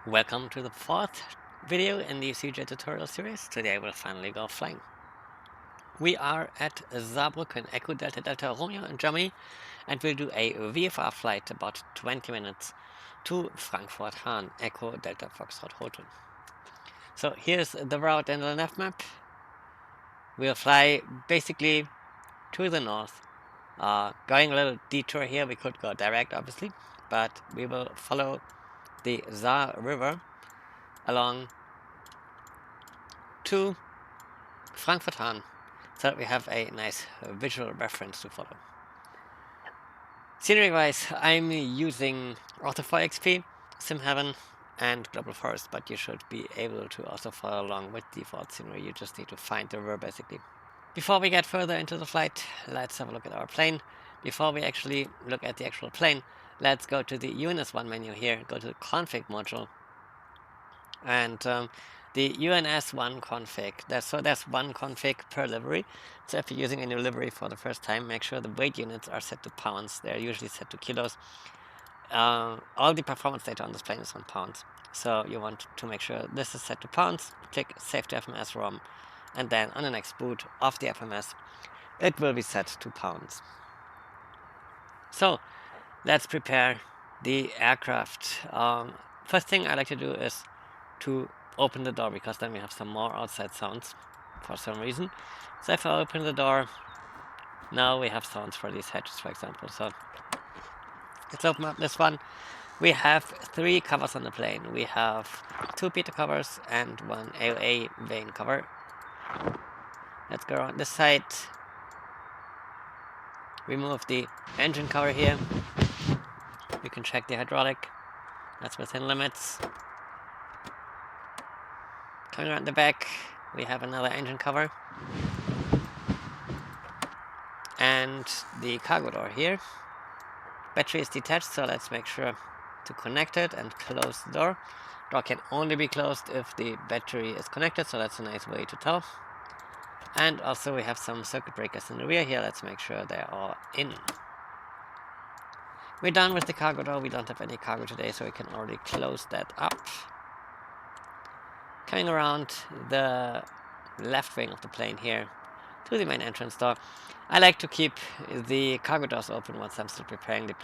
Welcome to the fourth video in the CJ tutorial series. Today we'll finally go flying. We are at Saarbrücken, Echo Delta Delta Romeo in Germany, and we'll do a VFR flight about 20 minutes to Frankfurt Hahn, Echo Delta Foxtrot Hotel. So here's the route in the nav map. We'll fly basically to the north, going a little detour here. We could go direct obviously, but we will follow the Saar River along to Frankfurt Hahn, so that we have a nice visual reference to follow. Scenery wise, I'm using Auto4XP, SimHeaven, and Global Forest, but you should be able to also follow along with default scenery. You just need to find the river basically. Before we get further into the flight, let's have a look at our plane. Before we actually look at the actual plane, let's go to the UNS1 menu here, go to the config module, and the UNS1 config. There's one config per livery. So if you're using a new livery for the first time, make sure the weight units are set to pounds. They're usually set to kilos. All the performance data on this plane is on pounds. So you want to make sure this is set to pounds. Click Save to FMS ROM, and then on the next boot of the FMS, it will be set to pounds. So let's prepare the aircraft. First thing I like to do is to open the door, because then we have some more outside sounds for some reason. So if I open the door, now we have sounds for these hatches, for example. So let's open up this one. We have 3 covers on the plane. We have 2 beta covers and 1 AOA vane cover. Let's go around this side. Remove the engine cover here. We can check the hydraulic. That's within limits. Coming around the back, we have another engine cover. And the cargo door here. Battery is detached, so let's make sure to connect it and close the door. Door can only be closed if the battery is connected, so that's a nice way to tell. And also we have some circuit breakers in the rear here. Let's make sure they're all in. We're done with the cargo door. We don't have any cargo today, so we can already close that up. Coming around the left wing of the plane here to the main entrance door. I like to keep the cargo doors open once I'm still preparing the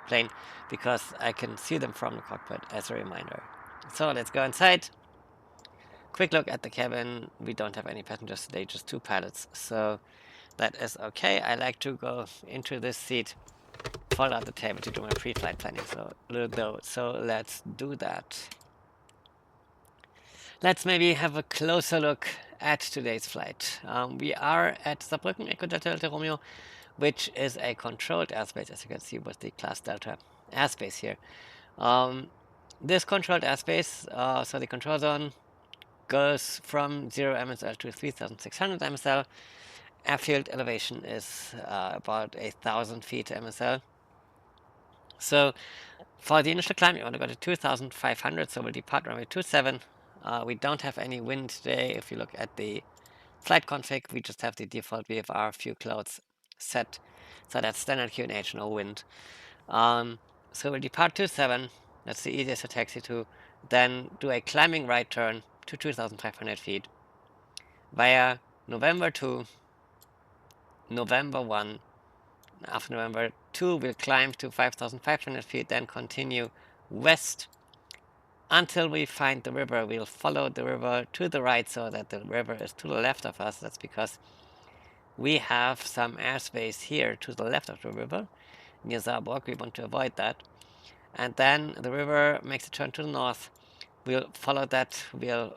plane, because I can see them from the cockpit as a reminder. So let's go inside. Quick look at the cabin. We don't have any passengers today, just 2 pilots, so that is okay. I like to go into this seat, fold out the table to do my pre-flight planning, so let's do that. Let's maybe have a closer look at today's flight. We are at Saarbrücken, Echo Delta Delta Romeo, which is a controlled airspace, as you can see with the Class Delta airspace here. This controlled airspace, so the control zone goes from 0 MSL to 3600 MSL. Airfield elevation is about 1000 feet MSL. So for the initial climb, you want to go to 2500, so we'll depart runway 27. We don't have any wind today. If you look at the flight config, we just have the default VFR few clouds set, so that's standard QNH, no wind. So we'll depart 27. That's the easiest to taxi to. Then do a climbing right turn to 2500 feet via November 2, November 1. After November 2, we'll climb to 5500 feet, then continue west until we find the river. We'll follow the river to the right so that the river is to the left of us. That's because we have some airspace here to the left of the river near Saarburg. We want to avoid that. And then the river makes a turn to the north. We'll follow that. We'll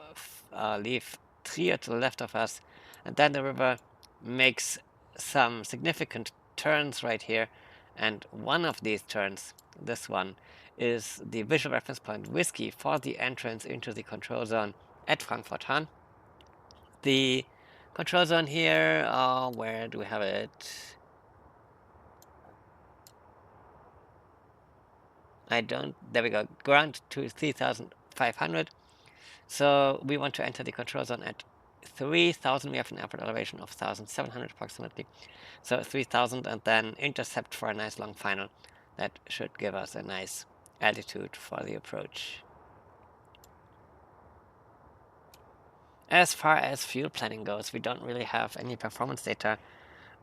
leave Trier to the left of us. And then the river makes some significant turns right here. And one of these turns, this one, is the visual reference point Whiskey for the entrance into the control zone at Frankfurt Hahn. The control zone here, where do we have it? There we go, ground to 3500. So we want to enter the control zone at 3000. We have an airport elevation of 1700 approximately. So 3000, and then intercept for a nice long final. That should give us a nice altitude for the approach. As far as fuel planning goes, we don't really have any performance data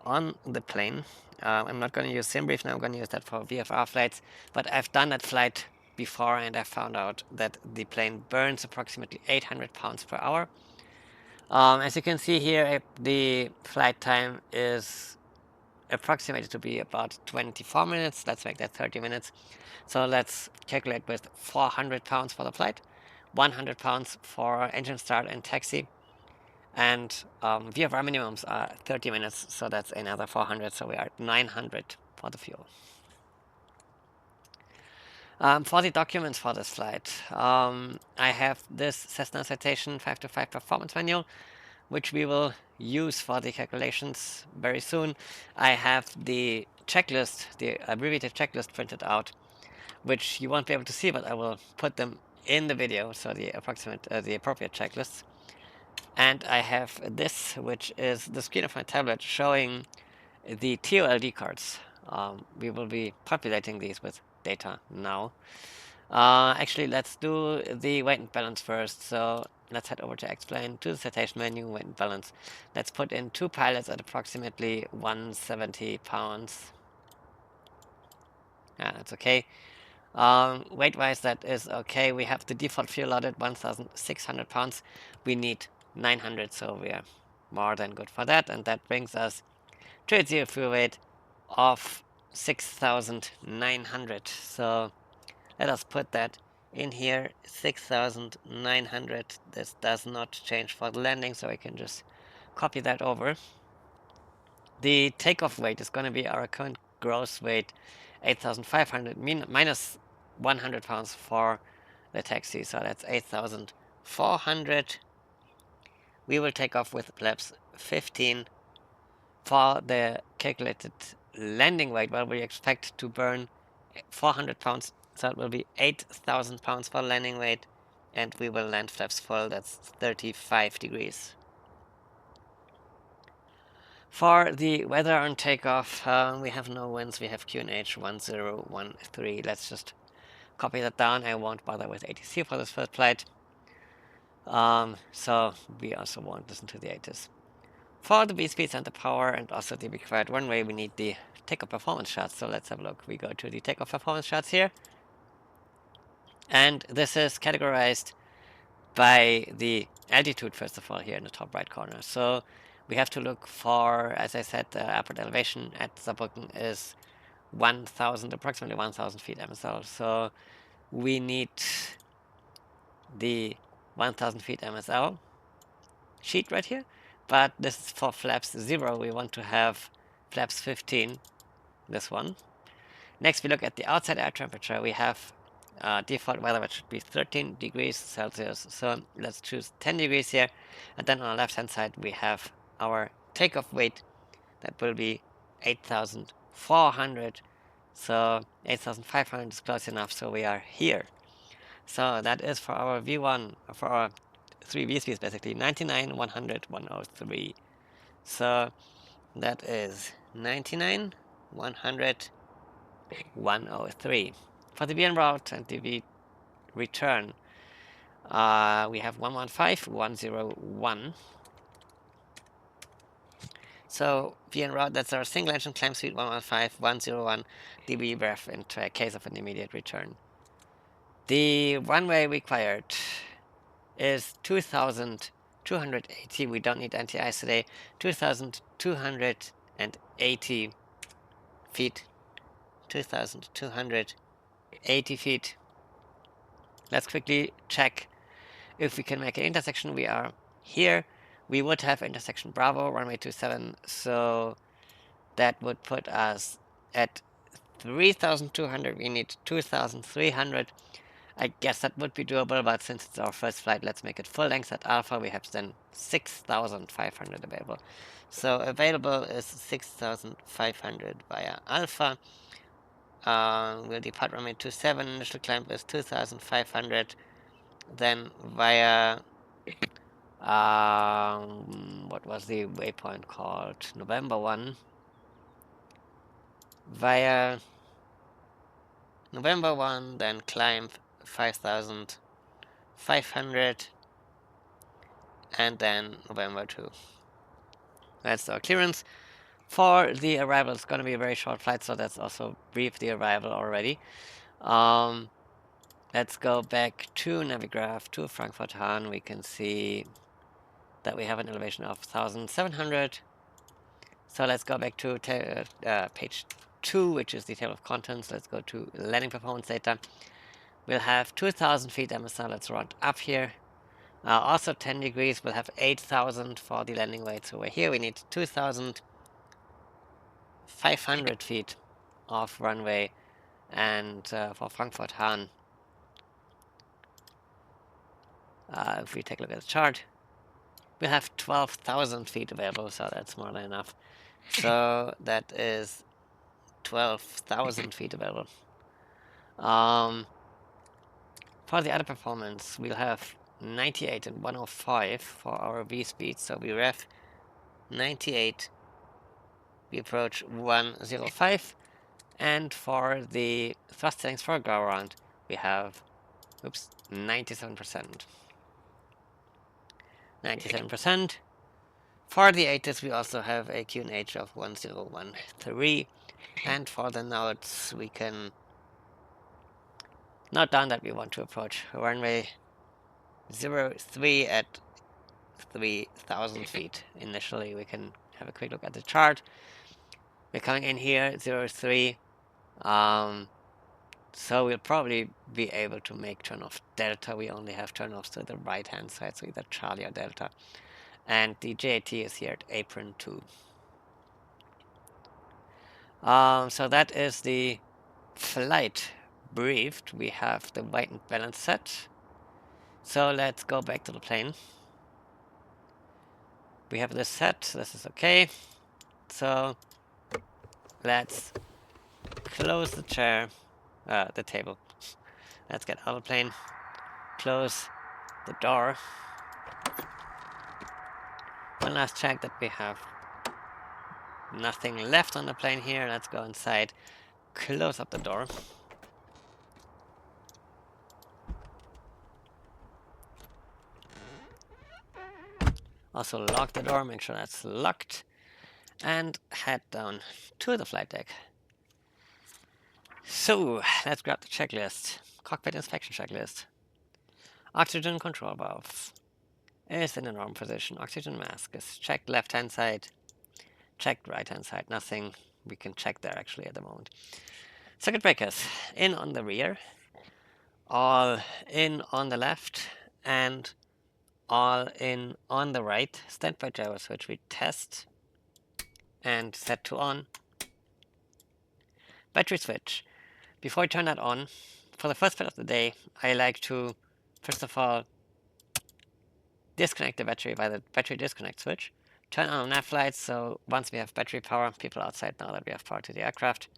on the plane. I'm not going to use SimBrief now, I'm going to use that for VFR flights, but I've done that flight before and I found out that the plane burns approximately 800 pounds per hour. As you can see here, the flight time is approximated to be about 24 minutes. Let's make that 30 minutes. So let's calculate with 400 pounds for the flight, 100 pounds for engine start and taxi, and VFR minimums are 30 minutes, so that's another 400, so we are at 900 for the fuel. For the documents for this flight, I have this Cessna Citation 525 performance manual, which we will use for the calculations very soon. I have the checklist, the abbreviated checklist printed out, which you won't be able to see, but I will put them in the video, so the appropriate checklists. And I have this, which is the screen of my tablet showing the TOLD cards. We will be populating these with data now. Actually, let's do the weight and balance first. So let's head over to explain to the citation menu, weight and balance. Let's put in 2 pilots at approximately 170 pounds. Yeah, that's okay. Weight-wise, that is okay. We have the default fuel load at 1,600 pounds. We need 900, so we are more than good for that. And that brings us to a zero fuel weight of 6,900. So let us put that in here, 6,900. This does not change for the landing, so I can just copy that over. The takeoff weight is going to be our current gross weight, 8,500 minus 100 pounds for the taxi, so that's 8,400. We will take off with flaps 15. For the calculated landing weight, well, we expect to burn 400 pounds, so it will be 8,000 pounds for landing weight, and we will land flaps full, that's 35 degrees. For the weather on takeoff, we have no winds, we have QNH 1013. Let's just copy that down. I won't bother with ATC for this first flight. So we also won't listen to the ATIS. For the V-speeds and the power and also the required runway, we need the takeoff performance charts. So let's have a look. We go to the takeoff performance charts here. And this is categorized by the altitude, first of all, here in the top right corner. So we have to look for, as I said, the airport elevation at Saarbrücken is 1,000, approximately 1,000 feet MSL. So we need the 1,000 feet MSL sheet right here, but this is for flaps 0. We want to have flaps 15, this one. Next, we look at the outside air temperature. We have default weather, which should be 13 degrees Celsius. So let's choose 10 degrees here. And then on the left hand side, we have our takeoff weight. That will be 8,400. So 8,500 is close enough. So we are here. So that is for our V1, for our 3 V-speeds basically, 99, 100, 103. So that is 99, 100, 103. For the VN route and the V return, we have 115, 101. So VN route, that's our single engine climb speed, 115, 101 dB ref in case of an immediate return. The runway required is 2,280. We don't need anti-ice today. 2,280 feet. 2,280 feet. Let's quickly check if we can make an intersection. We are here. We would have intersection Bravo, runway 27, so that would put us at 3,200. We need 2,300. I guess that would be doable, but since it's our first flight, let's make it full length at Alpha. We have then 6,500 available. So available is 6,500 via Alpha. We'll depart runway 27. Initial climb is 2,500. Then via what was the waypoint called? November 1. Via November 1, then climb 5,500. and then November 2. That's our clearance. For the arrival, it's going to be a very short flight, so that's also brief the arrival already. Let's go back to Navigraph, to Frankfurt Hahn. We can see that we have an elevation of 1,700. So let's go back to page 2, which is the table of contents. Let's go to landing performance data. We'll have 2,000 feet MSR. Let's round up here. Also 10 degrees. We'll have 8,000 for the landing weight. So we're here. We need 2,500 feet of runway. And for Frankfurt Hahn, if we take a look at the chart, we have 12,000 feet available, so that's more than enough. So that is 12,000 feet available. For the other performance, we'll have 98 and 105 for our V speed. So we rev 98, we approach 105, and for the thrust settings for a go around, we have 97%. 97%. For the 80s, we also have a QNH of 1013, and for the notes, we can note down that we want to approach runway 03 at 3,000 feet. Initially, we can have a quick look at the chart. We're coming in here, 03, so we'll probably be able to make turnoff delta. We only have turnoffs to the right hand side, so either Charlie or Delta. And the JAT is here at apron 2. So that is the flight briefed. We have the weight and balance set. So let's go back to the plane. We have this set. This is okay. So let's close the chair, the table. Let's get out of the plane. Close the door. One last check that we have nothing left on the plane here. Let's go inside. Close up the door. Also lock the door, make sure that's locked, and head down to the flight deck. So, let's grab the checklist. Cockpit inspection checklist. Oxygen control valve is in a normal position. Oxygen mask is checked left hand side, checked right hand side. Nothing we can check there actually at the moment. Circuit breakers in on the rear, all in on the left, and all in on the right. Standby gyro switch we test and set to on. Battery switch. Before I turn that on, for the first part of the day, I like to, first of all, disconnect the battery by the battery disconnect switch. Turn on nav lights, so once we have battery power, people outside know that we have power to the aircraft.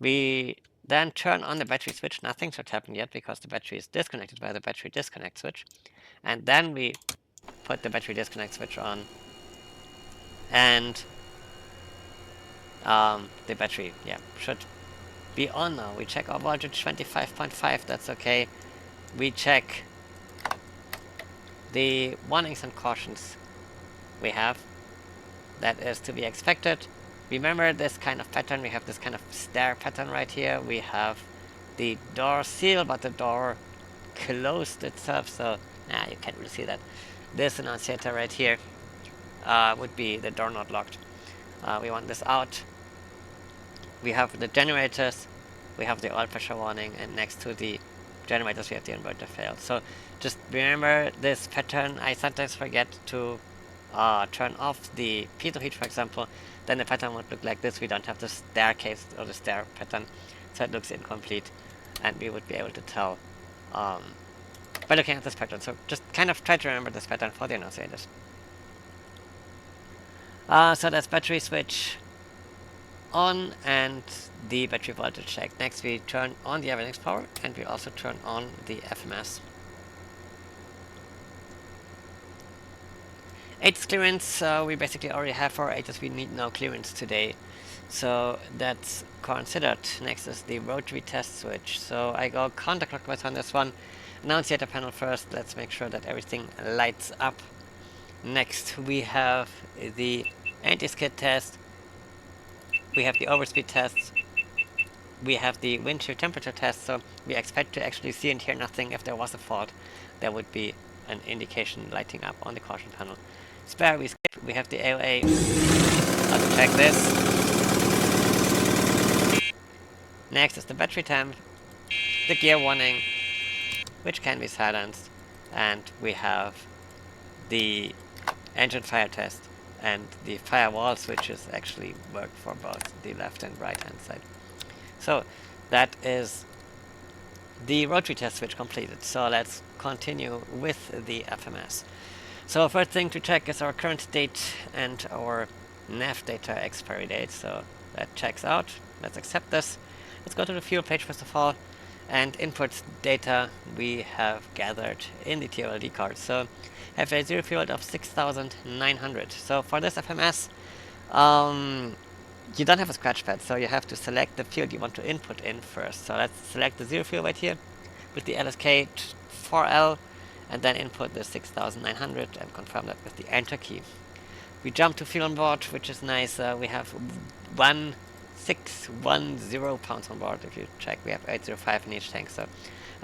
We then turn on the battery switch. Nothing should happen yet because the battery is disconnected by the battery disconnect switch. And then we put the battery disconnect switch on, and the battery should be on now. We check our voltage 25.5, that's okay. We check the warnings and cautions we have. That is to be expected. Remember this kind of pattern. We have this kind of stair pattern right here. We have the door seal, but the door closed itself, so you can't really see that. This annunciator right here would be the door not locked. We want this out. We have the generators, we have the oil pressure warning, and next to the generators we have the inverter failed. So just remember this pattern. I sometimes forget to turn off the pitot heat, for example. Then the pattern would look like this. We don't have the staircase or the stair pattern, so it looks incomplete, and we would be able to tell by looking at this pattern. So just kind of try to remember this pattern for the annunciators. So that's battery switch on and the battery voltage check. Next we turn on the avionics power, and we also turn on the FMS. ATIS clearance, we basically already have for ATIS. We need no clearance today, so that's considered. Next is the rotary test switch. So I go counterclockwise on this one. Annunciator panel first. Let's make sure that everything lights up. Next, we have the anti-skid test, we have the overspeed tests, we have the wind shear temperature test, so we expect to actually see and hear nothing. If there was a fault, there would be an indication lighting up on the caution panel. Spare, we skip, we have the AOA. Let's check this. Next is the battery temp, the gear warning, which can be silenced, and we have the engine fire test and the firewall switches actually work for both the left and right hand side. So that is the rotary test switch completed. So let's continue with the FMS. So first thing to check is our current date and our nav data expiry date. So that checks out. Let's accept this. Let's go to the fuel page first of all, and input data we have gathered in the TOLD card. So have a zero fuel of 6,900. So for this FMS, you don't have a scratch pad, so you have to select the field you want to input in first. So let's select the zero fuel right here with the LSK 4L, and then input the 6,900 and confirm that with the enter key. We jump to fuel on board, which is nice. We have 1610 pounds on board. If you check, we have 805 in each tank, so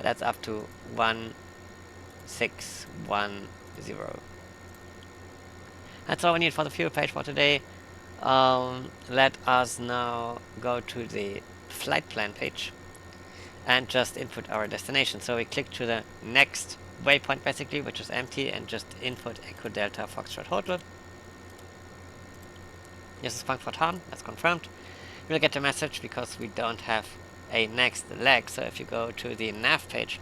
that's up to 1610. That's all we need for the fuel page for today. Let us now go to the flight plan page and just input our destination. So we click to the next waypoint basically, which is empty, and just input Echo Delta Foxtrot Hotel. This is Frankfurt Hahn, that's confirmed. We'll get a message because we don't have a next leg. So if you go to the nav page,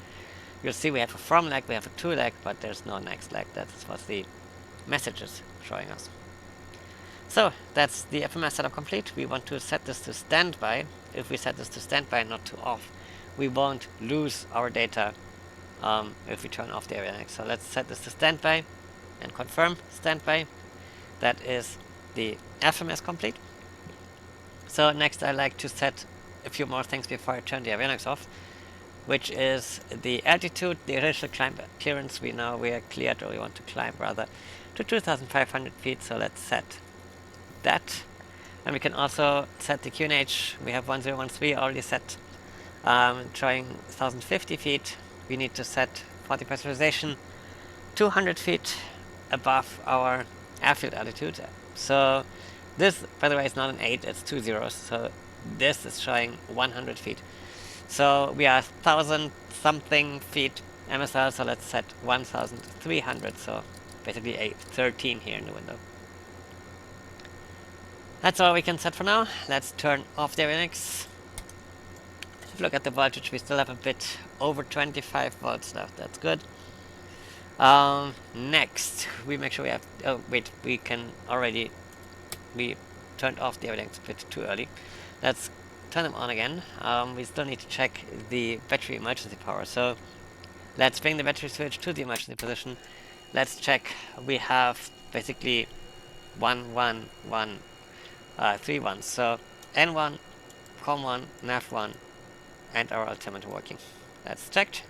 you'll see we have a from leg, we have a to leg, but there's no next leg. That's what the message is showing us. So that's the FMS setup complete. We want to set this to standby. If we set this to standby, not to off, we won't lose our data if we turn off the avionics. So let's set this to standby and confirm standby. That is the FMS complete. So next I like to set a few more things before I turn the avionics off, which is the altitude, the initial climb clearance. We know we are cleared, or we want to climb rather, to 2,500 feet. So let's set that. And we can also set the QNH. We have 1013 already set, trying 1,050 feet. We need to set for the pressurization 200 feet above our airfield altitude. So this, by the way, is not an 8, it's 2 zeros. So this is showing 100 feet. So we are 1,000 something feet MSL, so let's set 1,300. So basically a 13 here in the window. That's all we can set for now. Let's turn off the avionics. If you look at the voltage, we still have a bit over 25 volts left. That's good. Next, we make sure we have... Oh, wait, we turned off the avionics a bit too early. Let's turn them on again. We still need to check the battery emergency power. So let's bring the battery switch to the emergency position. Let's check. We have basically 1, 1, 1, 3 ones. So N1, COM1, NAV1, and our altimeter working. That's checked.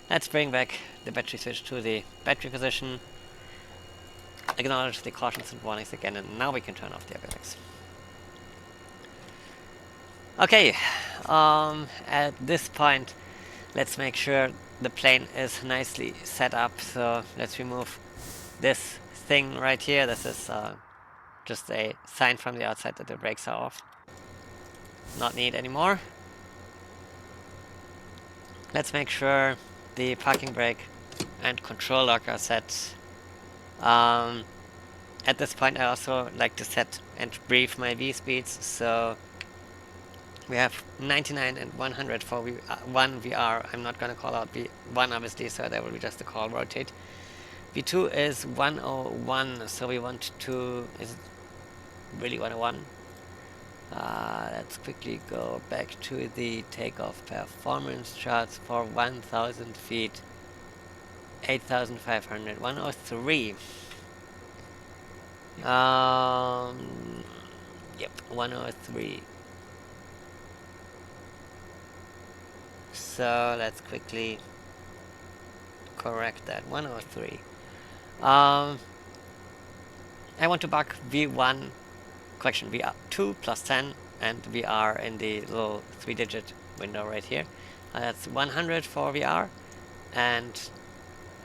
Let's bring back the battery switch to the battery position. Acknowledge the cautions and warnings again, and now we can turn off the avionics. Okay, at this point, let's make sure the plane is nicely set up. So let's remove this thing right here. This is just a sign from the outside that the brakes are off. Not need anymore. Let's make sure the parking brake and control lock are set. At this point, I also like to set and brief my V speeds. So we have 99 and 100 for one VR. I'm not going to call out V1 obviously, so that will be just a call rotate. V2 is 101, so we want to... Is it really 101? Let's quickly go back to the takeoff performance charts for 1,000 feet. 8,500, 103. Yep, 103. So let's quickly correct that. 103. I want to buck V1, correction, VR2 plus 10, and VR in the little 3-digit window right here. That's 100 for VR, and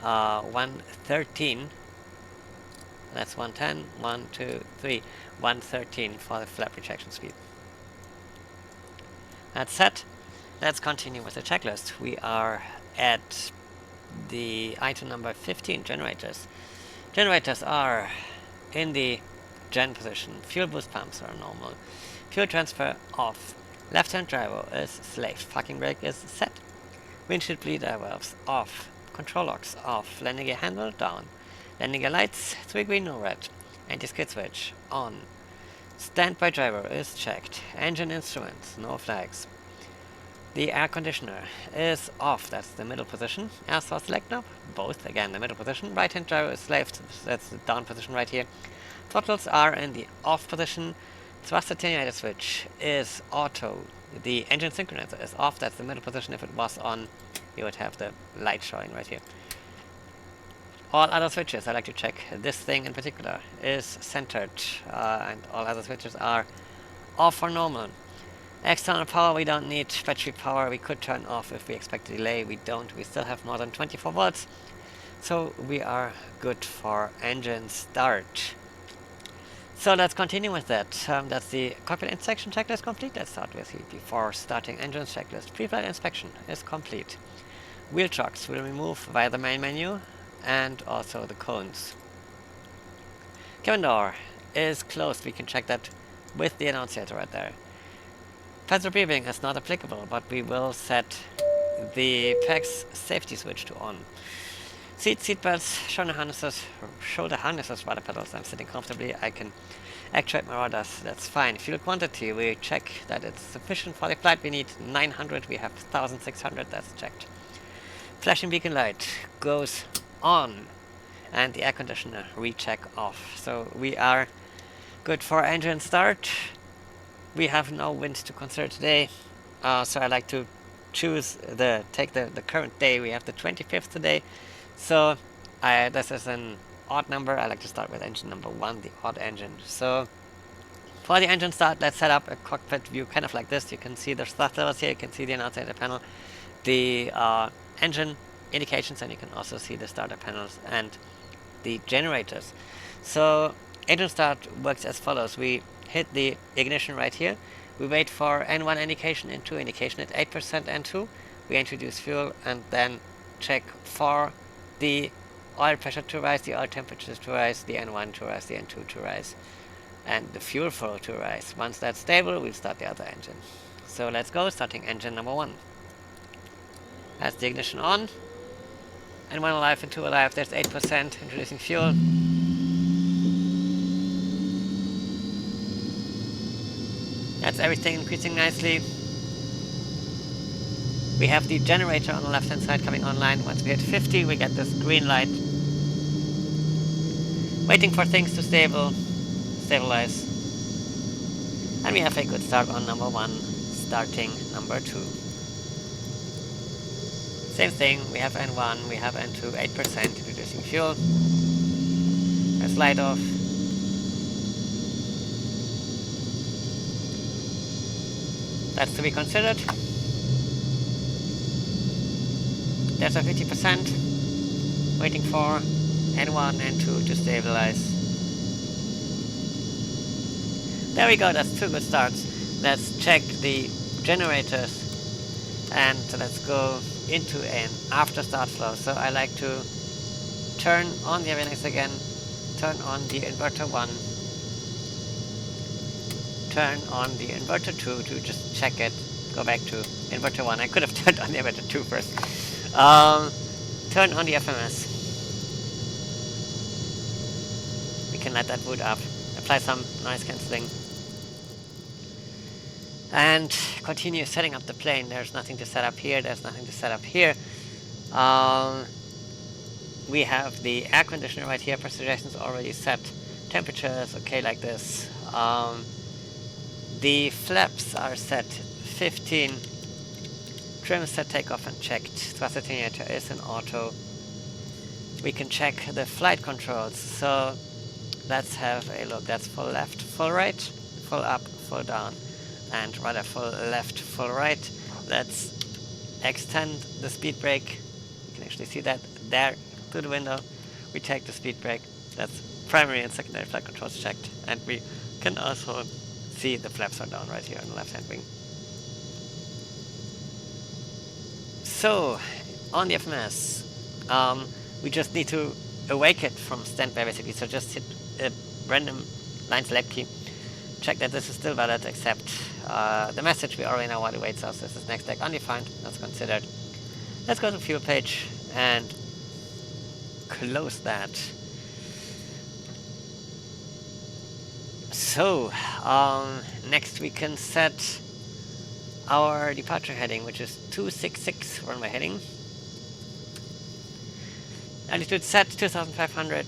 113. That's 110, 1, 2, 3, 113 for the flap rejection speed. That's set. Let's continue with the checklist. We are at the item number 15, generators. Generators are in the gen position. Fuel boost pumps are normal. Fuel transfer off. Left-hand gyro is slaved. Parking brake is set. Windshield bleeder valves off. Control locks off. Landing gear handle down. Landing gear lights 3 green no red. Anti-skid switch on. Standby gyro is checked. Engine instruments no flags. The air conditioner is off, that's the middle position. Air source select knob, both, again the middle position. Right hand gyro is slaved, that's the down position right here. Throttles are in the off position. Thrust attenuator switch is auto. The engine synchronizer is off, that's the middle position. If it was on, you would have the light showing right here. All other switches, I like to check this thing in particular, is centered, and all other switches are off or normal. External power we don't need, battery power we could turn off if we expect a delay, we don't, we still have more than 24 volts, so we are good for engine start. So let's continue with that. That's the cockpit inspection checklist complete. Let's start with the before starting engine checklist. Pre-flight inspection is complete. Wheel chocks will remove via the main menu and also the cones. Cabin door is closed, we can check that with the annunciator right there. Passenger briefing is not applicable, but we will set the PAX safety switch to on. Seat belts, shoulder harnesses, rudder pedals. I'm sitting comfortably. I can actuate my rudders. That's fine. Fuel quantity, we check that it's sufficient for the flight. We need 900. We have 1,600. That's checked. Flashing beacon light goes on, and the air conditioner recheck off. So we are good for engine start. We have no wind to consider today, so I like to choose take the current day. We have the 25th today, so this is an odd number. I like to start with engine number 1, the odd engine. So for the engine start, let's set up a cockpit view kind of like this. You can see the thrust levels here, you can see the annunciator panel, the engine indications, and you can also see the starter panels and the generators. So engine start works as follows. We hit the ignition right here. We wait for N1 indication, N2 indication at 8% N2. We introduce fuel and then check for the oil pressure to rise, the oil temperature to rise, the N1 to rise, the N2 to rise, and the fuel flow to rise. Once that's stable, we'll start the other engine. So let's go, starting engine number 1. That's the ignition on. N1 alive, N2 alive, there's 8%, introducing fuel. That's everything increasing nicely. We have the generator on the left hand side coming online. Once we hit 50, we get this green light. Waiting for things to stabilize. And we have a good start on number 1, starting number 2. Same thing, we have N1, we have N2, 8%, introducing fuel. There's light off. That's to be considered. There's a 50%. Waiting for N1, N2 to stabilize. There we go, that's 2 good starts. Let's check the generators and let's go into an after start flow. So I like to turn on the avionics again, turn on the inverter 1, turn on the inverter 2 to just check it, go back to inverter 1. I could have turned on the inverter 2 first. Turn on the FMS. We can let that boot up, apply some noise cancelling, and continue setting up the plane. There's nothing to set up here, there's nothing to set up here. We have the air conditioner right here, pressurization is already set, temperature is okay like this. The flaps are set 15, trim set takeoff and checked, thrust attenuator is in auto, we can check the flight controls. So let's have a look. That's full left, full right, full up, full down, and rather full left, full right. Let's extend the speed brake. You can actually see that there through the window. We take the speed brake. That's primary and secondary flight controls checked, and we can also see the flaps are down right here on the left hand wing. So on the FMS, we just need to awake it from standby basically. So just hit a random line select key, check that this is still valid, accept the message we already know what awaits us. This is next deck undefined, that's considered. Let's go to fuel page and close that. So next we can set our departure heading, which is 266 runway heading. Altitude set 2500.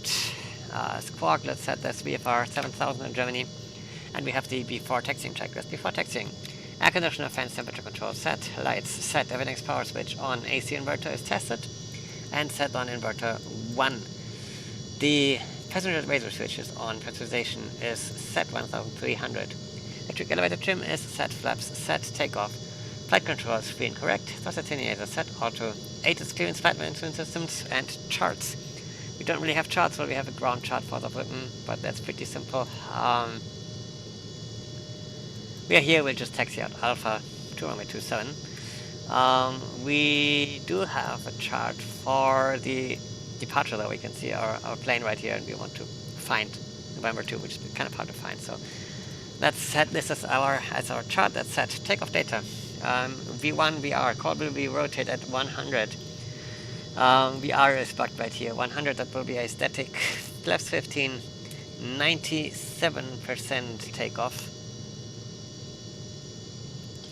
Squawk, let's set this VFR 7000 in Germany. And we have the before taxiing checklist. Before taxiing, air conditioner, fans, temperature control set, lights set, everything's power switch on, AC inverter is tested, and set on inverter 1. The passenger razor switch is on, pressurization is set 1300. Electric elevator trim is set, flaps set, takeoff. Flight control screen correct, thrust attenuator set, auto. 8 is clearance flight management systems, and charts. We don't really have charts, well we have a ground chart for the Britain, but that's pretty simple. We are here, we'll just taxi out Alpha to runway 27. We do have a chart for the departure though. We can see our plane right here, and we want to find November 2, which is kind of hard to find. So let's set this as our chart. That's set. Takeoff data. V1 VR, call will be rotated at 100. VR is bugged right here. 100, that will be a static. Flaps 15, 97% takeoff.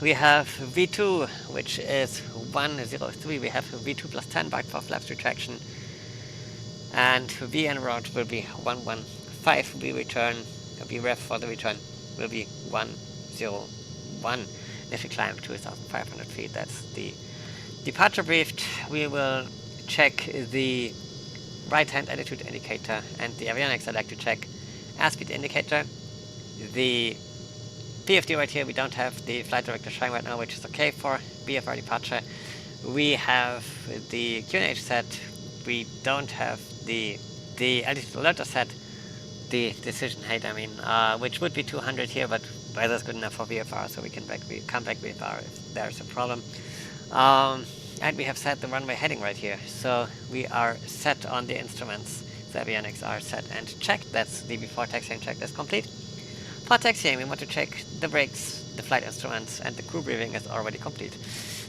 We have V2, which is 103. We have V2 plus 10 back for flaps retraction. And V en route will be 115. We return, VREF for the return will be 101. Initial climb 2,500 feet. That's the departure briefed. We will check the right hand attitude indicator and the avionics. I'd like to check airspeed indicator. The PFD right here, we don't have the flight director showing right now, which is okay for VFR departure. We have the QNH set. We don't have the altitude alerter set. The decision height, I mean, which would be 200 here, but weather's good enough for VFR, so we can come back VFR if there's a problem. And we have set the runway heading right here, so we are set on the instruments. The avionics are set and checked. That's the before taxiing checklist complete. For taxiing, we want to check the brakes, the flight instruments, and the crew briefing is already complete.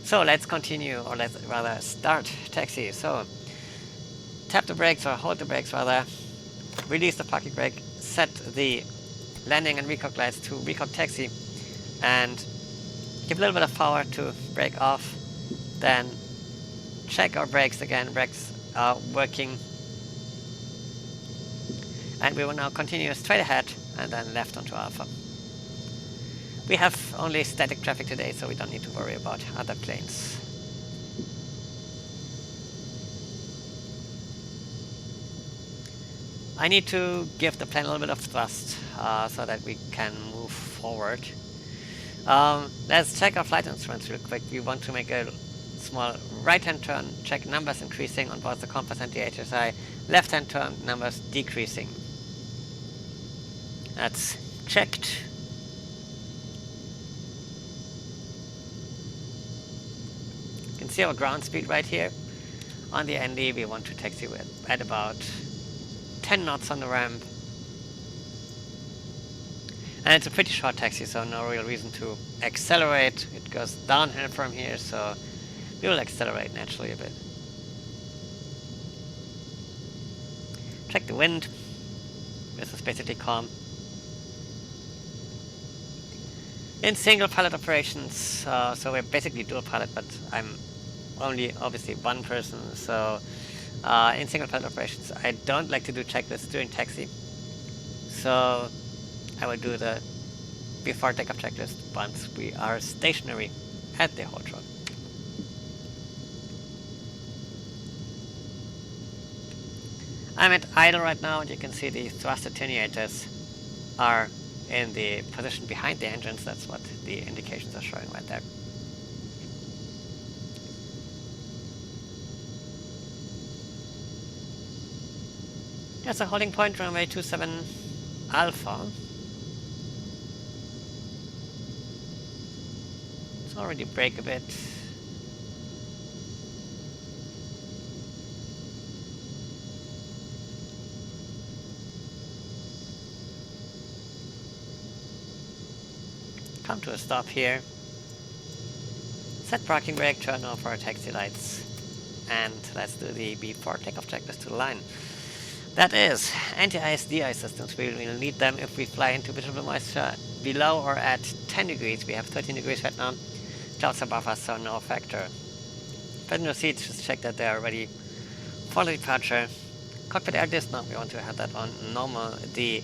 So let's continue, or let's rather start taxi. So tap the brakes, or hold the brakes rather, release the parking brake, set the landing and recock lights to recock taxi, and give a little bit of power to brake off. Then check our brakes again. Brakes are working. And we will now continue straight ahead and then left onto Alpha. We have only static traffic today, so we don't need to worry about other planes. I need to give the plane a little bit of thrust so that we can move forward. Let's check our flight instruments real quick. We want to make a small right-hand turn, check numbers increasing on both the compass and the HSI. Left-hand turn, numbers decreasing. That's checked. You can see our ground speed right here. On the ND, we want to taxi at about 10 knots on the ramp. And it's a pretty short taxi, so no real reason to accelerate. It goes downhill from here, so we will accelerate naturally a bit. Check the wind. This is basically calm. In single pilot operations, so we're basically dual pilot, but I'm only obviously one person, so in single pilot operations I don't like to do checklists during taxi, so I will do the before takeoff checklist once we are stationary at the hot rod. I'm at idle right now, and you can see the thrust attenuators are in the position behind the engines. That's what the indications are showing right there. There's a holding point, runway 27 Alpha. It's already brake a bit. Come to a stop here. Set parking brake, turn off our taxi lights, and let's do the VFR takeoff checklist to the line. That is anti-ice, de-ice systems. We will need them if we fly into visible moisture below or at 10 degrees. We have 13 degrees right now. Clouds above us, so no factor. Passenger seats, just check that they are ready for the departure. Cockpit air disc, no, we want to have that on normal. The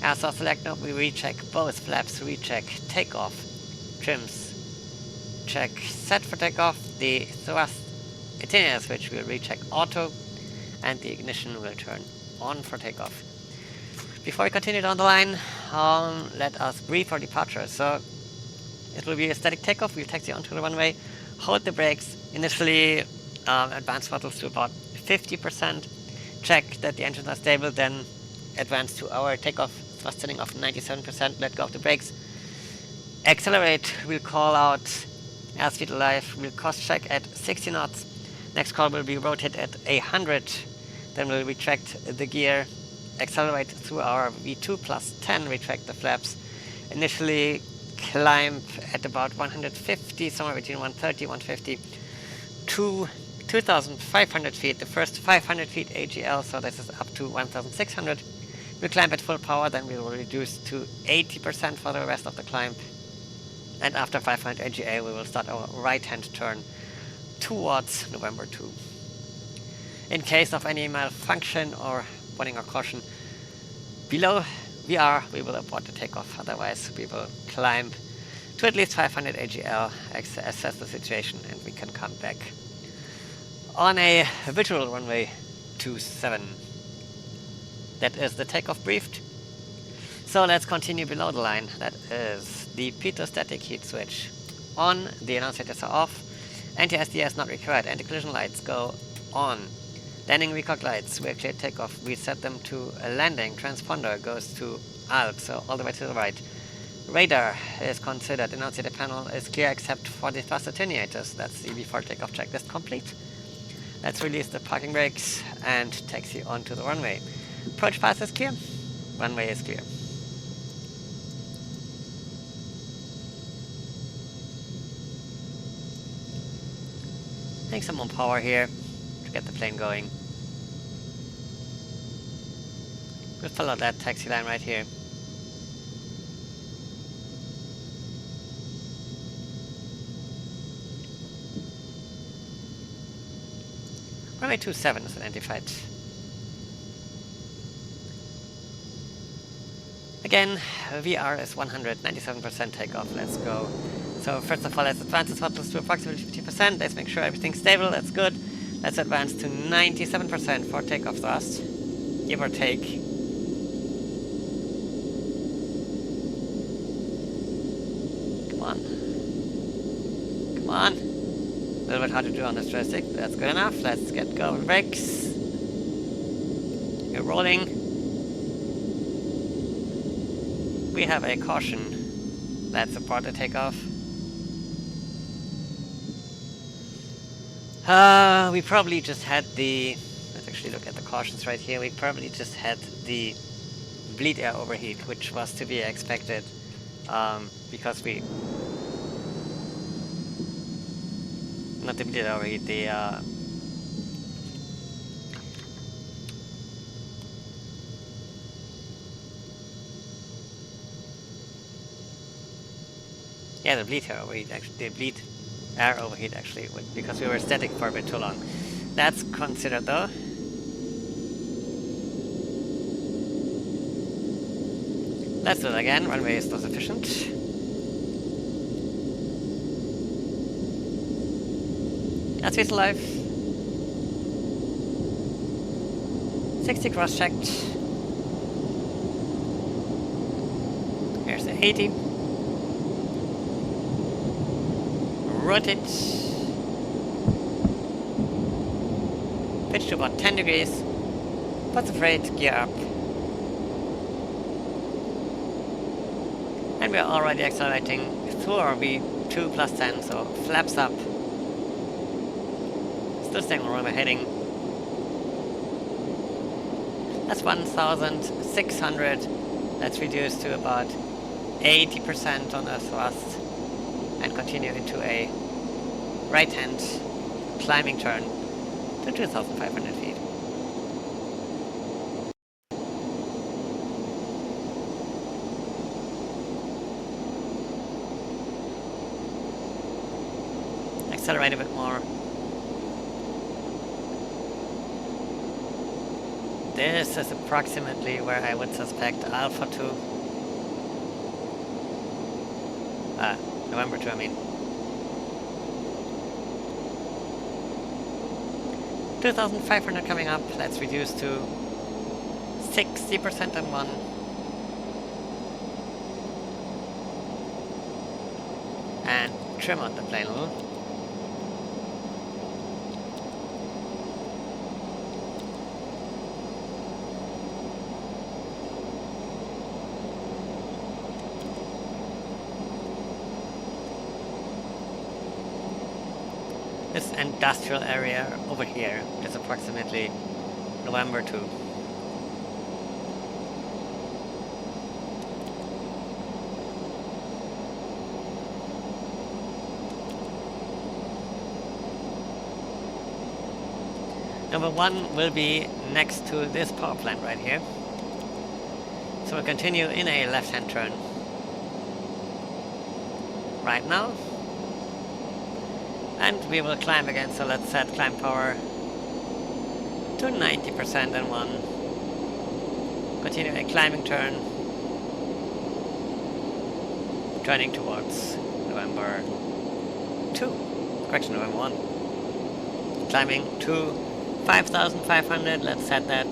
air source select, no, we recheck both flaps, recheck takeoff, trims, check set for takeoff, the thrust attenuator switch will recheck auto, and the ignition will turn on for takeoff. Before we continue down the line, let us brief for departure. So it will be a static takeoff. We'll taxi onto the runway, hold the brakes, initially advance throttles to about 50%, check that the engines are stable, then advance to our takeoff thrust setting of 97%, let go of the brakes, accelerate, we'll call out airspeed alive, we'll cost check at 60 knots, next call will be rotate at 100, then we'll retract the gear, accelerate through our V2 plus 10, retract the flaps, initially climb at about 150, somewhere between 130 150 to 2,500 feet, the first 500 feet AGL, so this is up to 1,600. We'll climb at full power, then we will reduce to 80% for the rest of the climb. And after 500 AGL, we will start our right-hand turn towards November 2. In case of any malfunction or warning or caution, below VR, we will abort the takeoff. Otherwise, we will climb to at least 500 AGL, assess the situation, and we can come back on a visual runway 27. That is the takeoff briefed. So let's continue below the line. That is the pitot-static heat switch on, the annunciators are off, anti-SDS not required, anti-collision lights go on, landing recog lights, we clear takeoff, we set them to a landing, transponder goes to ALP, so all the way to the right. Radar is considered, annunciator panel is clear except for the thrust attenuators. That's the VFR takeoff checklist complete. Let's release the parking brakes and taxi onto the runway. Approach path is clear, runway is clear. Adding some more power here to get the plane going. We'll follow that taxi line right here. Runway 27 is identified. Again, VR is 197% takeoff. Let's go. So first of all, let's advance the throttles to approximately 50%. Let's make sure everything's stable. That's good. Let's advance to 97% for takeoff thrust, give or take. Come on. Come on. A little bit hard to do on this joystick, but that's good enough. Let's get going. Brakes. We're rolling. We have a caution. Let's abort the takeoff. We probably just had the... Let's actually look at the cautions right here. We probably just had the bleed air overheat, which was to be expected because we... Not the bleed air overheat, the... Yeah, the bleed air overheat actually, the bleed air overheat actually, because we were static for a bit too long. That's considered though. Let's do it again, runway is not sufficient. Airspace alive. 60 cross-checked. Here's the 80. Rotate. Pitch to about 10 degrees. Put the freight gear up. And we are already accelerating through our V2 plus 10, so flaps up. Still staying on runway heading. That's 1,600. Let's reduce to about 80% on the thrust and continue into a right-hand climbing turn to 2,500 feet. Accelerate a bit more. This is approximately where I would suspect Alpha 2. November 2, I mean. 2,500 coming up. Let's reduce to 60% on one. And trim out the plane a little. This industrial area over here is approximately November 2. Number 1 will be next to this power plant right here. So we'll continue in a left-hand turn right now. And we will climb again, so let's set climb power to 90% and 1. Continue a climbing turn, turning towards November 2. Correction, November 1. Climbing to 5,500, let's set that.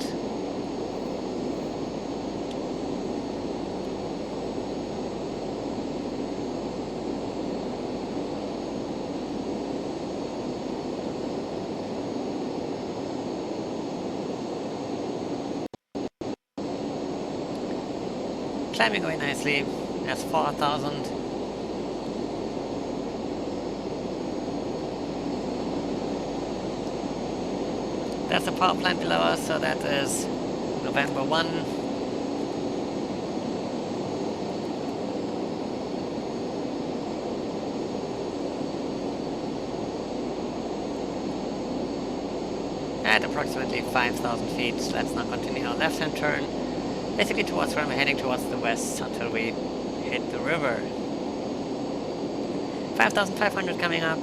Climbing going nicely. That's 4,000. That's a power plant below us, so that is November 1. At approximately 5,000 feet, let's now continue our left-hand turn. Basically towards where I'm heading towards the west until we hit the river. 5,500 coming up.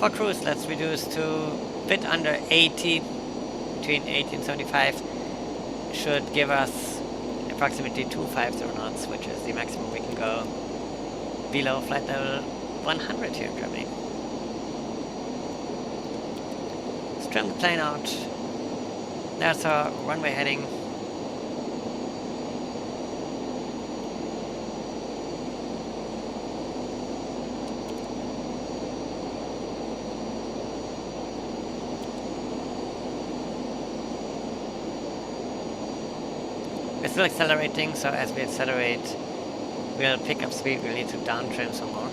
For cruise, let's reduce to a bit under 80, between 80 and 75. Should give us approximately 250 knots, which is the maximum we can go below flight level 100 here in Germany. Let's trim the plane out. There's our runway heading. We're still accelerating, so as we accelerate, we'll pick up speed. We'll need to down trim some more.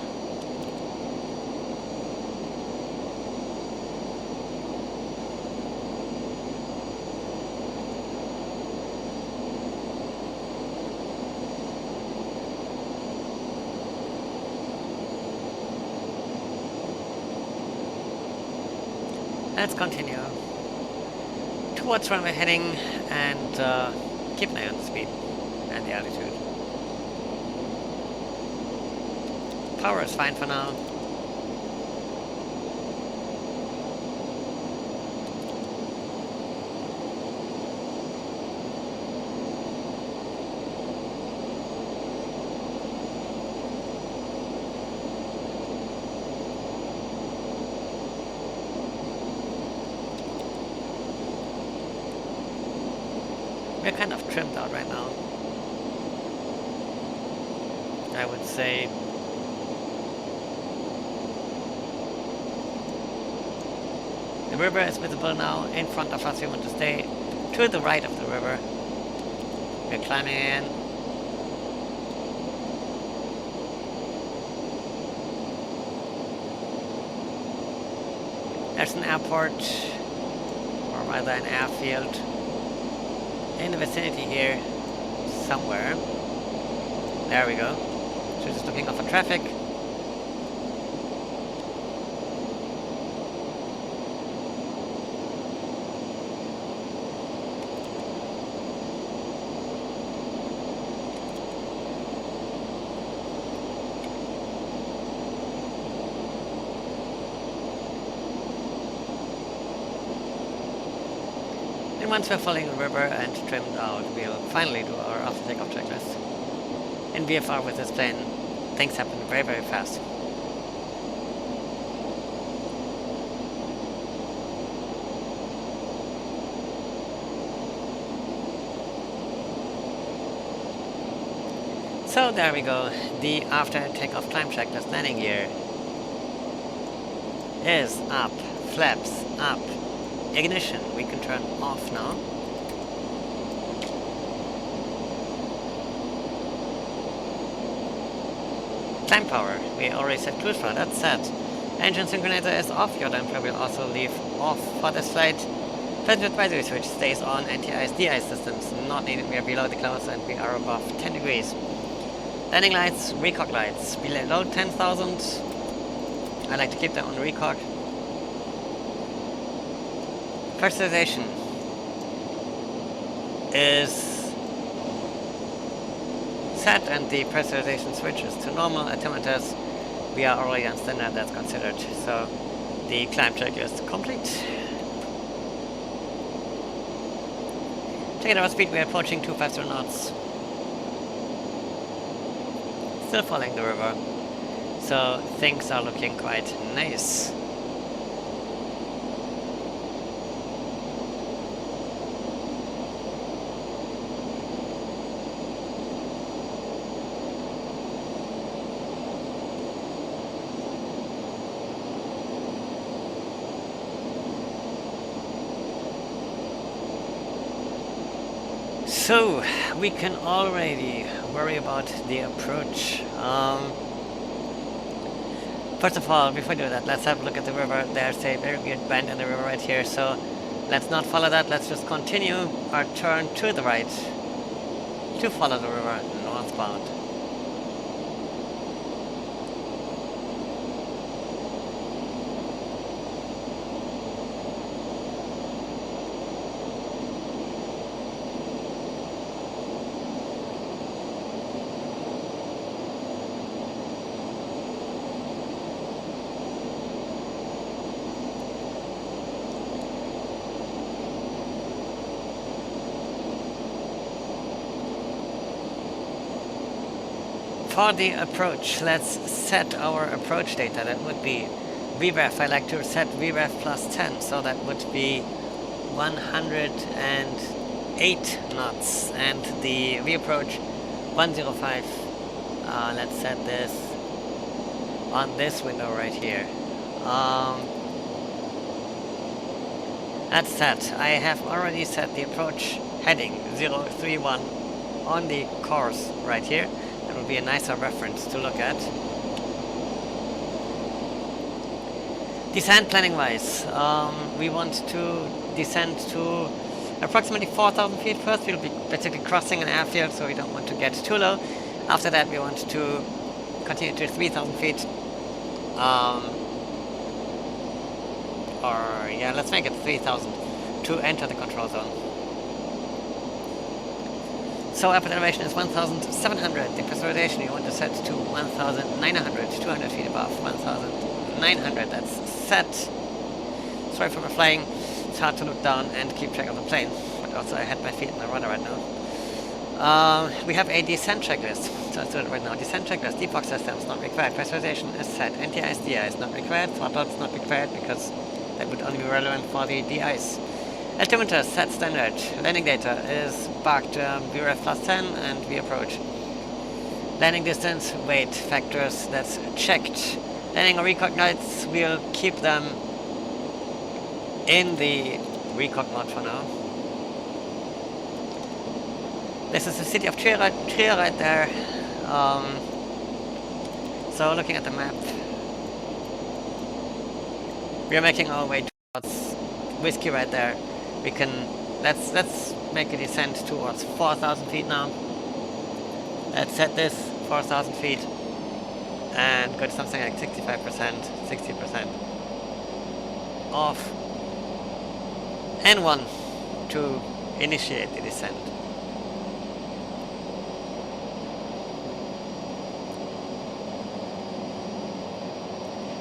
Let's continue towards where we're heading and keep an eye on the speed and the altitude. Power is fine for now. We're kind of trimmed out right now, I would say. The river is visible now in front of us. We want to stay to the right of the river. We're climbing in. There's an airport, or rather an airfield, in the vicinity here, somewhere. There we go. So just looking off for traffic. And once we're following the river and trimmed out, we'll finally do our after takeoff checklist. In VFR with this plane, things happen very, very fast. So there we go, the after takeoff climb checklist. Landing gear is up, flaps up. Ignition, we can turn off now. Climb power, we already set cruise power, that's set. Engine synchronizer is off, your damper will also leave off for this flight. Passenger advisory switch stays on, anti-ice, de-ice systems not needed, we are below the clouds and we are above 10 degrees. Landing lights, recog lights, below 10,000. I like to keep them on recog. Pressurization is set and the pressurization switches to normal. Altimeters, we are already on standard, that's considered. So the climb check is complete. Checking our speed, we are approaching 250 knots. Still following the river, so things are looking quite nice. So, we can already worry about the approach. First of all, before we do that, let's have a look at the river. There's a very weird bend in the river right here, so let's not follow that. Let's just continue our turn to the right to follow the river northbound. For the approach, let's set our approach data. That would be VREF. I like to set VREF plus 10, so that would be 108 knots. And the reapproach 105. Let's set this on this window right here. That's set. I have already set the approach heading 031 on the course right here. That would be a nicer reference to look at. Descent planning wise, we want to descend to approximately 4,000 feet first. We'll be basically crossing an airfield, so we don't want to get too low. After that, we want to continue to 3,000 feet. Or yeah, let's make it 3,000 to enter the control zone. So airport elevation is 1,700. The pressurization we want to set to 1,900, 200 feet above 1,900. That's set. Sorry for my flying. It's hard to look down and keep track of the plane, but also I had my feet in the rudder right now. We have a descent checklist. So let's do it right now. Descent checklist. Deep box systems not required. Pressurization is set. Anti-ice, de-ice not required. Throttles not required because that would only be relevant for the de-ice. Altimeter set standard. Landing data is bugged. VRF plus 10 and we approach. Landing distance, weight factors, that's checked. Landing or recog lights, we'll keep them in the recog mode for now. This is the city of Trier right there. So looking at the map, we are making our way towards Whiskey right there. We can let's make a descent towards 4,000 feet now. Let's set this 4,000 feet and go to something like 65%, 60% off N1 to initiate the descent.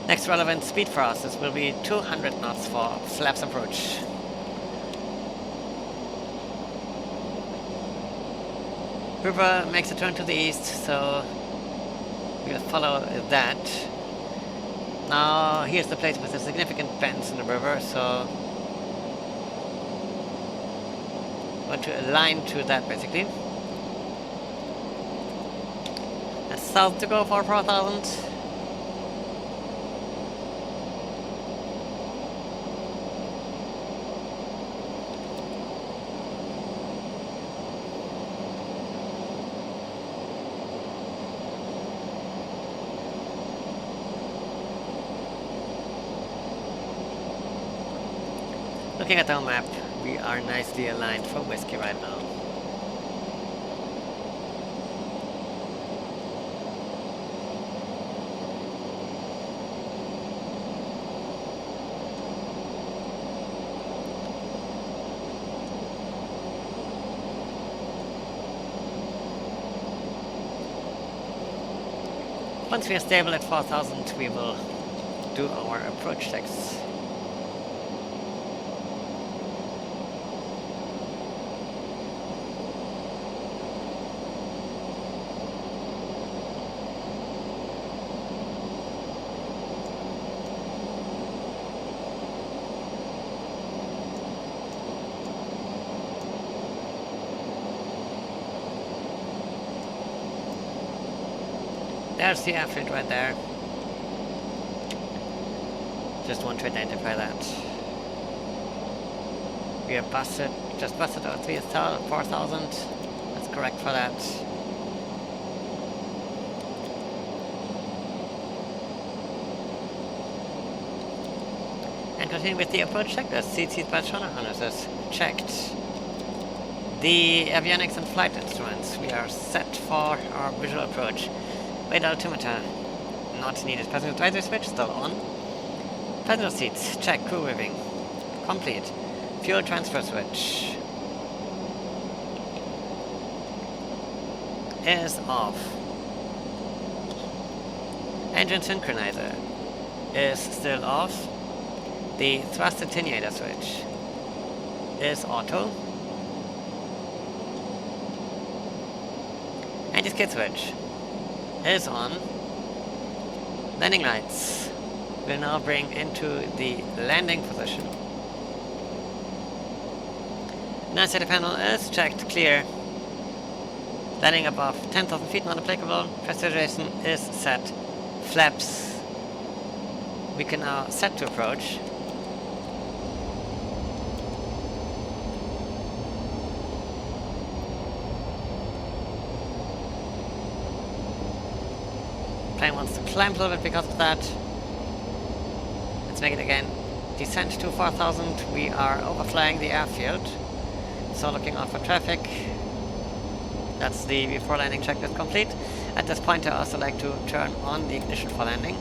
Next relevant speed for us, this will be 200 knots for flaps approach. River makes a turn to the east, so we'll follow that. Now here's the place with the significant bends in the river, so I want to align to that basically. That's south to go for 4,000. Looking at our map, we are nicely aligned for Whiskey right now. Once we are stable at 4,000, we will do our approach checks. There's the airfield right there. Just want to identify that. We are just busted out 4,000. That's correct for that. And continue with the approach checklist. Seat by sonar harnesses checked. The avionics and flight instruments, we are set for our visual approach. Weight altimeter, not needed. Passenger advisory switch, still on. Passenger seats, check. Crew rigging, complete. Fuel transfer switch is off. Engine synchronizer is still off. The thrust attenuator switch is auto. Anti-skid switch is on. Landing lights will now bring into the landing position. Now center panel is checked, clear. Landing above 10,000 feet, not applicable. Pressurization is set. Flaps, we can now set to approach. Plane wants to climb a little bit because of that. Let's make it again. Descent to 4,000. We are overflying the airfield, so looking out for traffic. That's the before landing checklist complete. At this point, I also like to turn on the ignition for landing.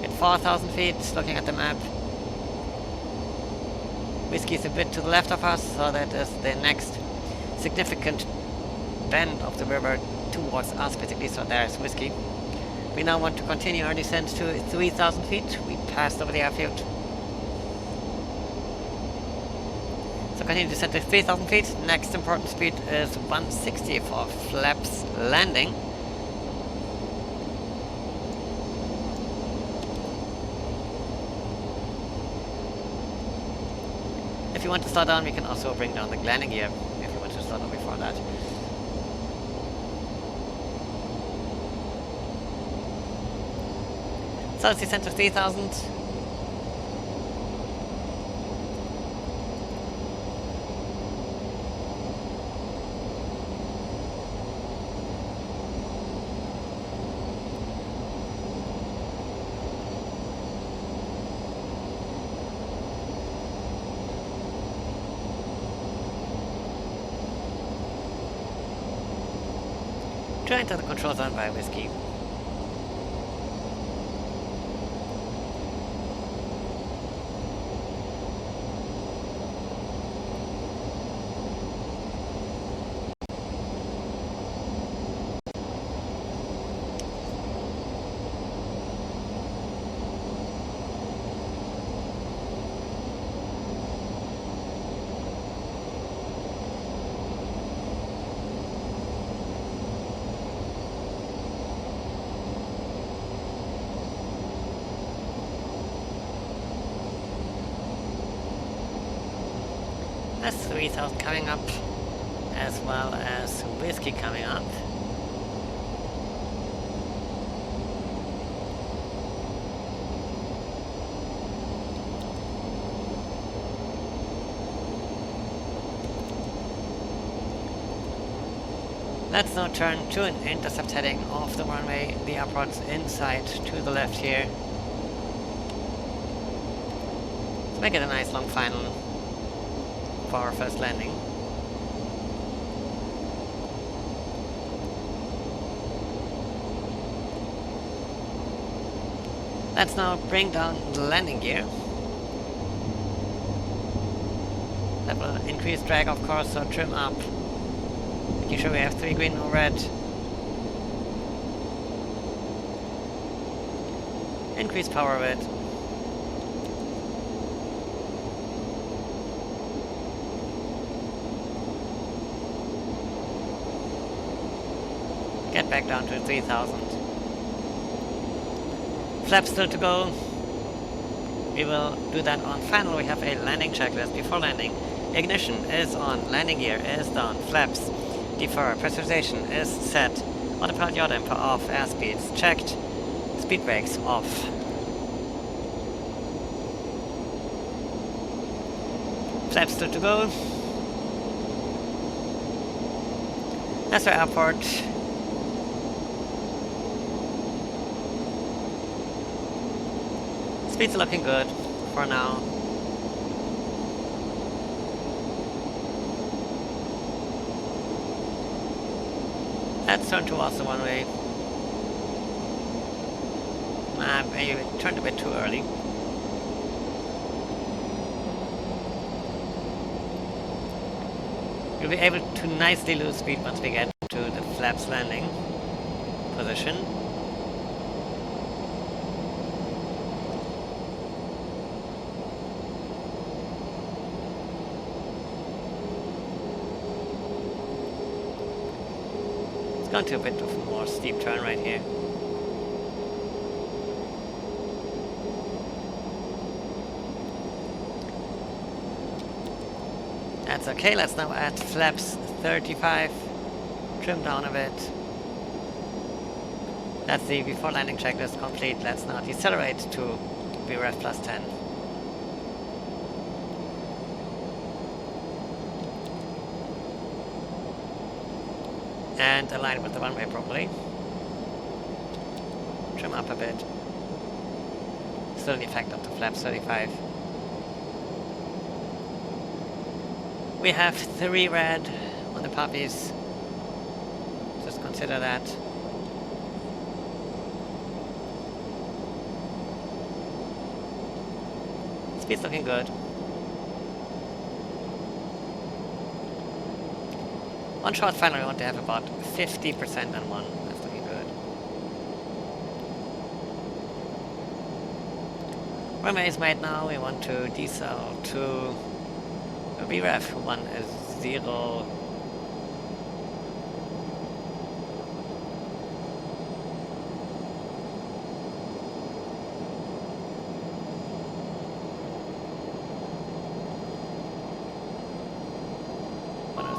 At 4,000 feet, looking at the map, Whiskey is a bit to the left of us, so that is the next significant bend of the river towards us basically, so there's Whiskey. We now want to continue our descent to 3,000 feet. We passed over the airfield. So continue to descend to 3,000 feet. Next important speed is 160 for flaps landing. If you want to slow down, we can also bring down the landing gear if you want to slow down before that. So let's descend to 3000. To enter the control zone by Whiskey. That's 3000 coming up, as well as Whiskey coming up. Let's now turn to an intercept heading off the runway, the approach inside to the left here. Let's make it a nice long final for our first landing. Let's now bring down the landing gear. That will increase drag, of course, so trim up. Making sure we have 3 green, no red. Increase power a bit. Get back down to 3000. Flaps still to go. We will do that on final. We have a landing checklist before landing. Ignition is on, landing gear is down, flaps defer, pressurization is set, autopilot yaw damper off, airspeeds checked, speed brakes off. Flaps still to go. That's our airport. Speeds are looking good for now. Let's turn towards the runway. Maybe we turned a bit too early. We'll be able to nicely lose speed once we get to the flaps landing position. Going to a bit of a more steep turn right here. That's okay, let's now add flaps 35, trim down a bit. That's the before landing checklist complete. Let's now decelerate to VREF plus 10. And align with the runway properly. Trim up a bit. Still the effect of the flaps 35. We have 3 red on the puppies. Just consider that. Speed's looking good. One short final, we want to have about 50% on one. That's looking good. Runway is made now. We want to decel to VREF 10.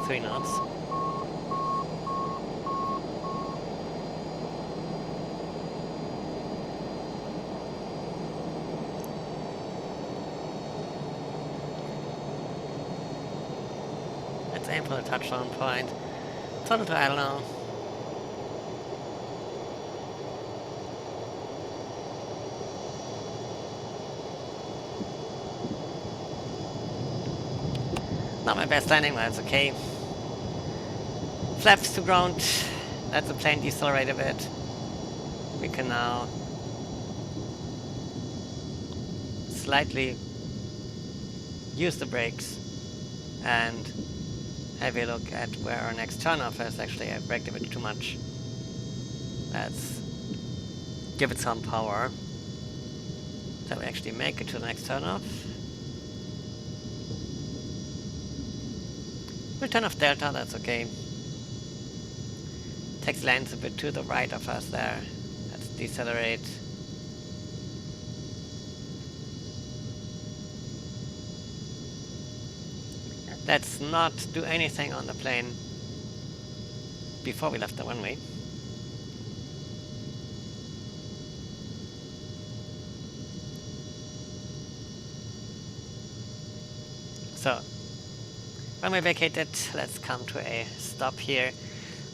3 knots. Let's aim for the touchdown point. Total to idle now. Not my best landing, but it's okay. Flaps to ground. Let the plane decelerate a bit. We can now slightly use the brakes and have a look at where our next turnoff is. Actually, I braked a bit too much. Let's give it some power so we actually make it to the next turnoff. We'll turn off delta, that's okay. Taxi line's a bit to the right of us there. Let's decelerate. Let's not do anything on the plane before we left the runway. So, runway vacated, let's come to a stop here.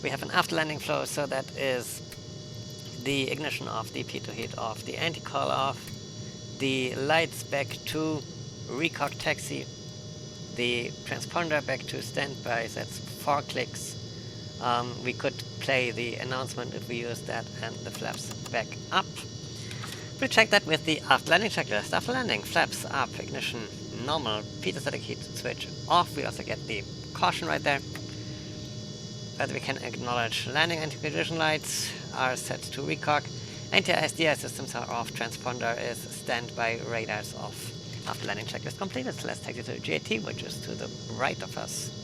We have an after landing flow, so that is the ignition off, the pitot heat off, the anti-call off, the lights back to record taxi, the transponder back to standby, that's 4 clicks. We could play the announcement if we use that, and the flaps back up. We'll check that with the after landing checklist. After landing, flaps up, ignition normal, pitot static heat switch off. We also get the caution right there. But we can acknowledge landing anti-collision lights are set to recock. Anti-SDI systems are off, transponder is standby, radars off. After landing checklist completed, so let's take it to the GAT, which is to the right of us.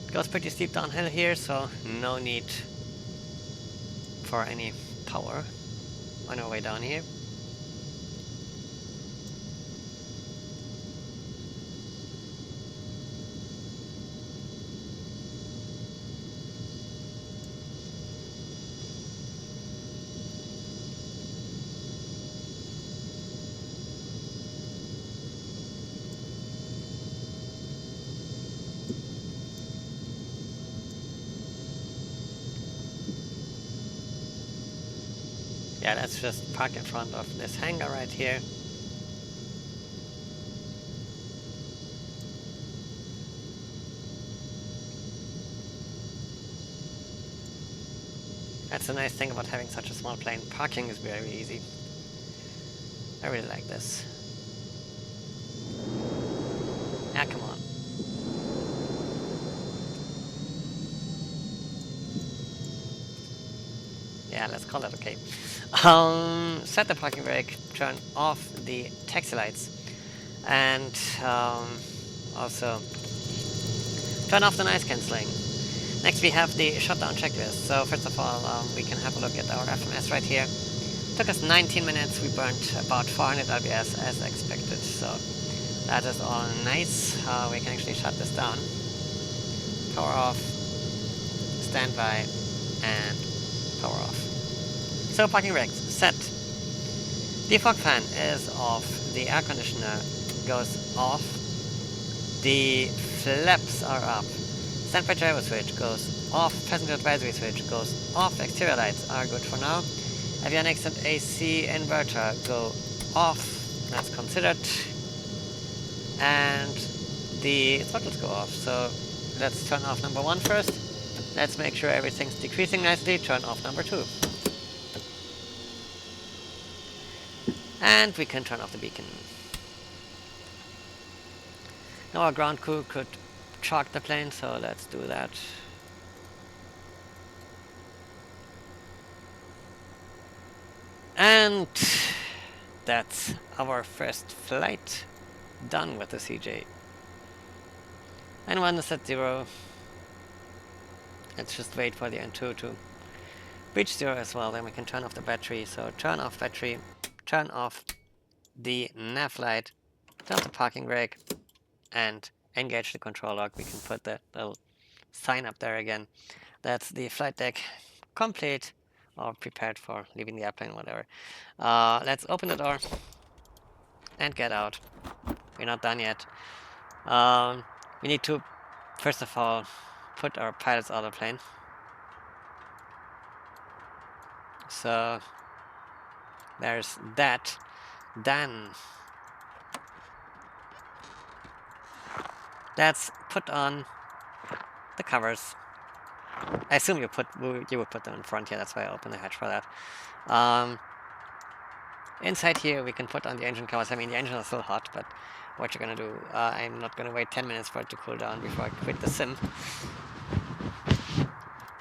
It goes pretty steep downhill here, so no need for any power on our way down here. Yeah, let's just park in front of this hangar right here. That's the nice thing about having such a small plane. Parking is very easy. I really like this. Ah, come on. Yeah, let's call that okay. Set the parking brake, turn off the taxi lights, and also turn off the noise cancelling. Next we have the shutdown checklist. So first of all, we can have a look at our FMS right here. Took us 19 minutes, we burned about 400 lbs as expected, so that is all nice. We can actually shut this down. Power off, standby, and power off. So parking brakes set. The fog fan is off, the air conditioner goes off, the flaps are up, standby gyro switch goes off, passenger advisory switch goes off, exterior lights are good for now, avionics and AC inverter go off, that's considered, and the throttles go off. So let's turn off number 1 first. Let's make sure everything's decreasing nicely, turn off number 2. And we can turn off the beacon. Now our ground crew could chalk the plane, so let's do that. And that's our first flight done with the CJ. N1 is at 0. Let's just wait for the N2 to reach 0 as well, then we can turn off the battery. So turn off battery, turn off the nav light, turn off the parking brake, and engage the control log. We can put the little sign up there again. That's the flight deck complete, or prepared for leaving the airplane, whatever. Let's open the door and get out. We're not done yet. We need to, first of all, put our pilot's autoplane. So there's that. Then let's put on the covers. I assume you would put them in front here. That's why I opened the hatch for that. Inside here we can put on the engine covers. I mean, the engine is still hot, but what you're gonna do? I'm not gonna wait 10 minutes for it to cool down before I quit the sim.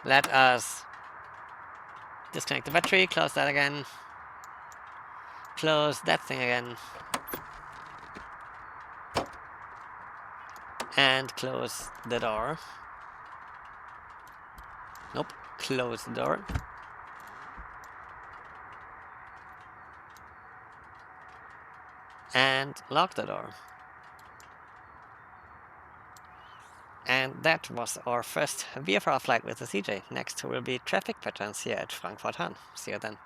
Let us disconnect the battery, close that again, close that thing again, and close the door. Nope, close the door. And lock the door. And that was our first VFR flight with the CJ. Next will be traffic patterns here at Frankfurt-Hahn. See you then.